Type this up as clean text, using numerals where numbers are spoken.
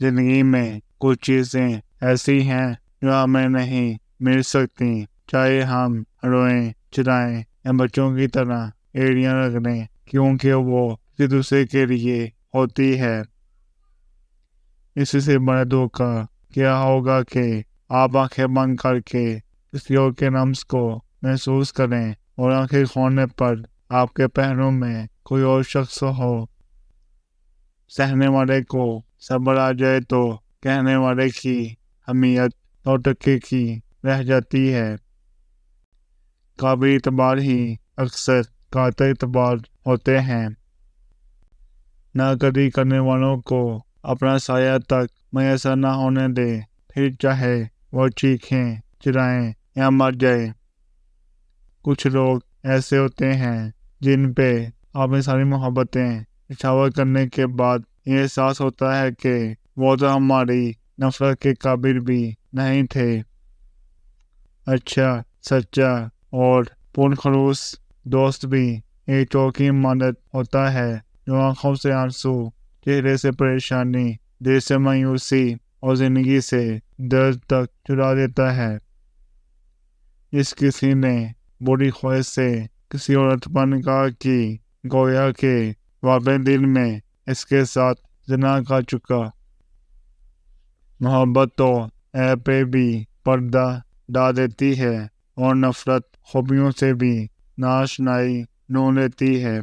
زندگی میں کچھ چیزیں ایسی ہیں جو ہمیں نہیں مل سکتی، چاہے ہم روئیں، چرائیں یا بچوں کی طرح ایڑیاں رگڑیں، کیونکہ وہ کسی دوسرے کے لیے ہوتی ہے۔ اسی سے بڑا دھوکا کیا ہوگا کہ آپ آنکھیں بند کر کے کسی اور کے لمس کو محسوس کریں اور آنکھیں کھولنے پر آپ کے پہلو میں کوئی اور شخص ہو۔ سہنے والے کو صبر آ جائے تو کہنے والے کی اہمیت 100 ٹکے کی رہ جاتی ہے۔ قابل اعتبار ہی اکثر قاطع اعتبار ہوتے ہیں۔ ناقدری کرنے والوں کو اپنا سایہ تک میسر نہ ہونے دے، پھر چاہے وہ چیخیں، چرائیں یا مر جائے۔ کچھ لوگ ایسے ہوتے ہیں جن پہ اپنی ساری محبتیں نچھاور کرنے کے بعد یہ احساس ہوتا ہے کہ وہ تو ہماری نفرت کے قابل بھی نہیں تھے۔ اچھا، سچا اور پرخلوص دوست بھی ایک چوکی مانند ہوتا ہے جو آنکھوں سے آنسو، چہرے سے پریشانی، دل سے مایوسی اور زندگی سے درد تک چرا دیتا ہے۔ جس کسی نے بری خواہش سے کسی عورت پر نگاہ کی، گویا کہ وہ اپنے دل میں اس کے ساتھ زنا کر چکا۔ محبت تو عیب پہ بھی پردہ ڈال دیتی ہے اور نفرت خوبیوں سے بھی ناآشنائی ڈھونڈ لیتی ہے۔